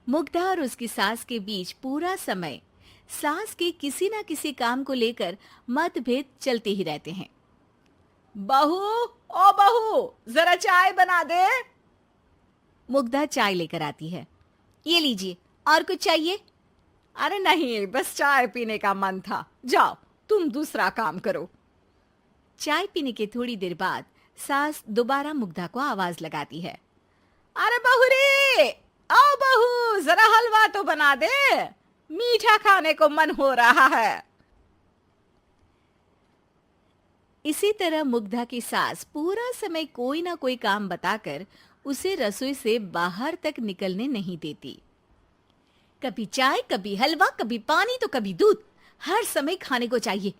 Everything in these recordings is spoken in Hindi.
मुग्धा और उसकी सास के बीच पूरा समय सास के किसी न किसी काम को लेकर मतभेद चलते ही रहते हैं। बहू, ओ बहू, जरा चाय बना दे। मुग्धा चाय लेकर आती है। ये लीजिए, और कुछ चाहिए? अरे नहीं, बस चाय पीने का मन था। जाओ, तुम दूसरा काम करो। चाय पीने के थोड़ी देर बाद सास दोबारा मुग्धा को आवाज लगाती है। अरे बहू रे, आओ बहू, जरा हलवा तो बना दे, मीठा खाने को मन हो रहा है। इसी तरह मुग्धा की सास पूरा समय कोई ना कोई काम बताकर उसे रसोई से बाहर तक निकलने नहीं देती। कभी चाय, कभी हलवा, कभी पानी तो कभी दूध, हर समय खाने को चाहिए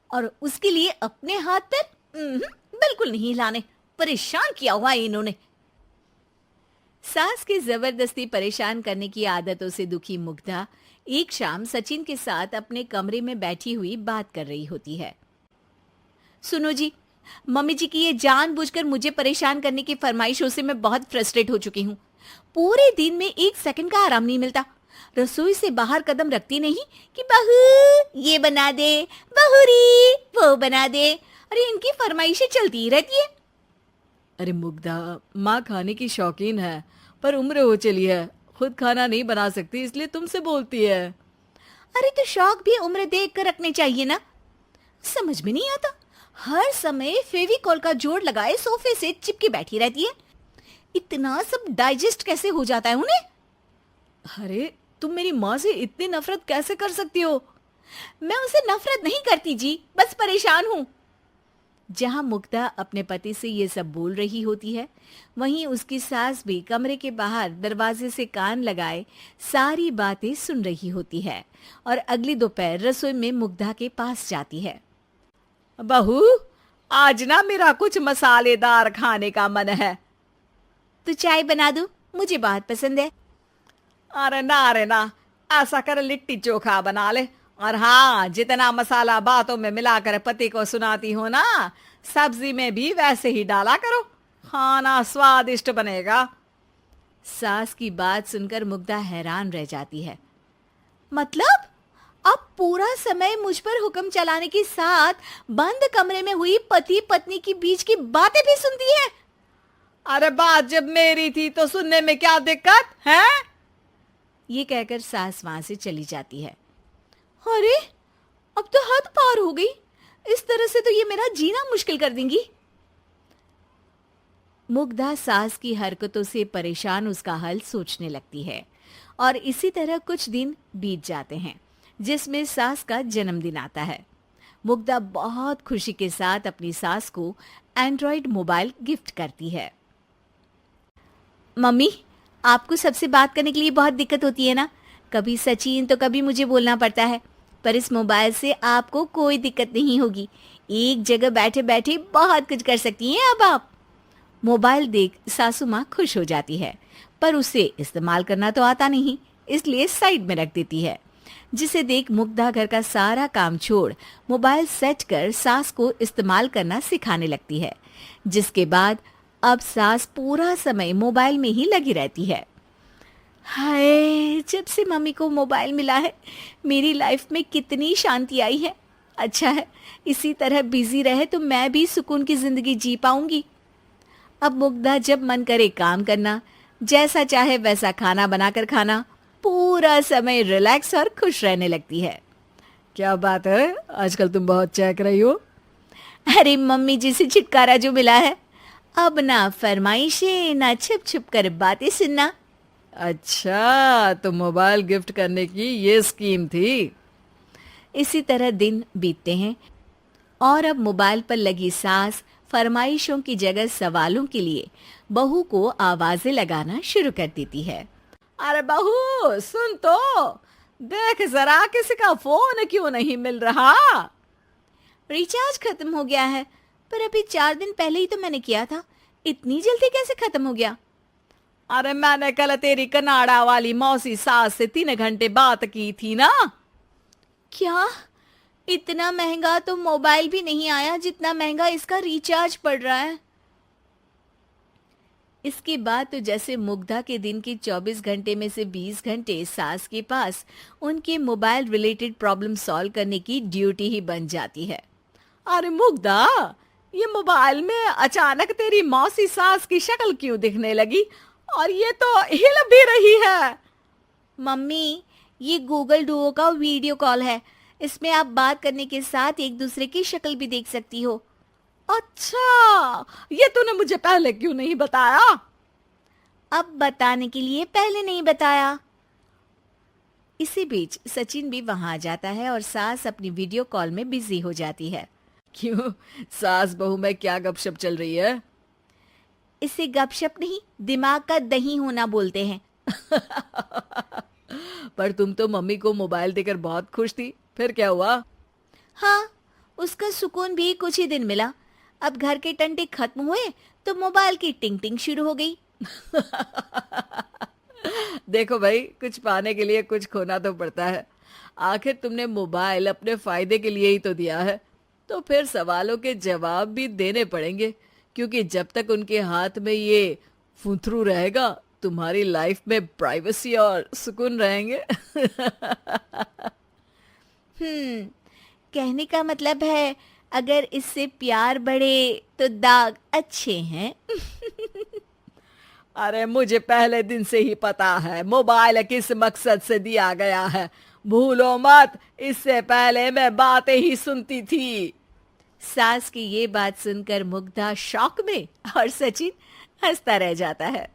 और उसके लिए अपने हाथ पैर बिल्कुल नहीं हिलाने। परेशान किया हुआ है इन्होंने। सास की जबरदस्ती परेशान करने की आदतों से दुखी मुग्धा एक शाम सचिन के साथ अपने कमरे में बैठी हुई बात कर रही होती है। सुनो जी, मम्मी जी की ये जानबूझकर मुझे परेशान करने की फरमाइशों से मैं बहुत फ्रस्ट्रेट हो चुकी हूँ। पूरे दिन में एक सेकंड का आराम नहीं मिलता। रसोई से बाहर कदम रखती नहीं कि बहू ये बना दे, बहुरी वो बना दे। अरे इनकी फरमाइशें चलती ही रहती है। अरे मुग्धा, माँ खाने की शौकीन है, पर उम्र हो चली है, खुद खाना नहीं बना सकती, इसलिए तुमसे बोलती है। अरे तो शौक भी उम्र देख कर रखने चाहिए ना। समझ में नहीं आता, हर समय फेविकॉल का जोड़ लगाए सोफे से चिपकी बैठी रहती है। इतना सब डाइजेस्ट कैसे हो जाता है उन्हें? अरे तुम मेरी माँ से इतनी नफरत कैसे कर सकती हो? मैं उनसे नफरत नहीं करती जी, बस परेशान हूँ। जहां मुग्धा अपने पति से ये सब बोल रही होती है, वहीं उसकी सास भी कमरे के बाहर दरवाजे से कान लगाए सारी बातें सुन रही होती है और अगली दोपहर रसोई में मुग्धा के पास जाती है। बहू, आज ना मेरा कुछ मसालेदार खाने का मन है। तो चाय बना दूं? मुझे बहुत पसंद है। अरे ना, ऐसा कर लिट्टी चोखा बना ले। और हाँ, जितना मसाला बातों में मिलाकर पति को सुनाती हो ना, सब्जी में भी वैसे ही डाला करो, खाना स्वादिष्ट बनेगा। सास की बात सुनकर मुग्धा हैरान रह जाती है। मतलब अब पूरा समय मुझ पर हुक्म चलाने के साथ बंद कमरे में हुई पति पत्नी की बीच की बातें भी सुनती है? अरे बात जब मेरी थी तो सुनने में क्या दिक्कत है? ये कहकर सास वहां से चली जाती है। अरे अब तो हद पार हो गई। इस तरह से तो ये मेरा जीना मुश्किल कर देंगी। मुग्धा सास की हरकतों से परेशान उसका हल सोचने लगती है और इसी तरह कुछ दिन बीत जाते हैं, जिसमें सास का जन्मदिन आता है। मुग्धा बहुत खुशी के साथ अपनी सास को एंड्रॉयड मोबाइल गिफ्ट करती है। मम्मी, आपको सबसे बात करने के लिए बहुत दिक्कत होती है ना? कभी सचिन तो कभी मुझे बोलना पड़ता है, पर इस मोबाइल से आपको कोई दिक्कत नहीं होगी। एक जगह बैठे बैठे बहुत कुछ कर सकती हैं अब आप। मोबाइल देख सासू माँ खुश हो जाती है, पर उसे इस्तेमाल करना तो आता नहीं, इसलिए साइड में रख देती है। जिसे देख मुग्धा घर का सारा काम छोड़ मोबाइल सेट कर सास को इस्तेमाल करना सिखाने लगती है, जिसके बाद अब सास पूरा समय मोबाइल में ही लगी रहती है। हाय, जब से मम्मी को मोबाइल मिला है मेरी लाइफ में कितनी शांति आई है। अच्छा है, इसी तरह बिजी रहे तो मैं भी सुकून की जिंदगी जी पाऊंगी। अब मुग्धा जब मन करे काम करना, जैसा चाहे वैसा खाना बनाकर खाना, पूरा समय रिलैक्स और खुश रहने लगती है। क्या बात है, आजकल तुम बहुत चहक रही हो। अरे मम्मी जी से छुटकारा जो मिला है, अब ना फरमाइशें ना छुप छुप कर बातें सुनना। अच्छा, तो मोबाइल गिफ्ट करने की ये स्कीम थी। इसी तरह दिन बीतते हैं और अब मोबाइल पर लगी सास फरमाइशों की जगह सवालों के लिए बहू को आवाजें लगाना शुरू कर देती है। अरे बहू सुन तो, देख जरा किसी का फोन क्यों नहीं मिल रहा? रिचार्ज खत्म हो गया है, पर अभी 4 दिन पहले ही तो मैंने किया था। इतनी जल्दी कैसे खत्म हो गया? अरे मैंने कल तेरी कनाडा वाली मौसी सास से 3 घंटे बात की थी ना। क्या? इतना महंगा तो मोबाइल भी नहीं आया जितना महंगा इसका रिचार्ज पड़ रहा है। इसके बाद तो जैसे मुग्धा के दिन के 24 घंटे में से 20 घंटे सास के पास उनके मोबाइल रिलेटेड प्रॉब्लम सॉल्व करने की ड्यूटी ही बन जाती है। अरे मुग्धा, ये मोबाइल में अचानक तेरी मौसी सास की शक्ल क्यों दिखने लगी? और ये तो हिल भी रही है। मम्मी, ये गूगल डुओ का वीडियो कॉल है। इसमें आप बात करने के साथ एक दूसरे की शक्ल भी देख सकती हो। अच्छा, ये तूने मुझे पहले क्यों नहीं बताया? अब बताने के लिए पहले नहीं बताया। इसी बीच सचिन भी वहां आ जाता है और सास अपनी वीडियो कॉल में बिजी हो जाती है। क्यों, सास बहू में क्या गपशप चल रही है? इसे गपशप नहीं, दिमाग का दही होना बोलते हैं। पर तुम तो मम्मी को मोबाइल देकर बहुत खुश थी, फिर क्या हुआ? हाँ, उसका सुकून भी कुछ ही दिन मिला। अब घर के टंटे खत्म हुए तो मोबाइल की टिंग टिंग शुरू हो गई। देखो भाई, कुछ पाने के लिए कुछ खोना तो पड़ता है। आखिर तुमने मोबाइल अपने फायदे के लिए ही तो दिया है, तो फिर सवालों के जवाब भी देने पड़ेंगे, क्योंकि जब तक उनके हाथ में ये फुंथरू रहेगा, तुम्हारी लाइफ में प्राइवेसी और सुकून रहेंगे। कहने का मतलब है अगर इससे प्यार बढ़े तो दाग अच्छे हैं। अरे मुझे पहले दिन से ही पता है मोबाइल किस मकसद से दिया गया है। भूलो मत, इससे पहले मैं बातें ही सुनती थी। सास की ये बात सुनकर मुग्धा शॉक में और सचिन हंसता रह जाता है।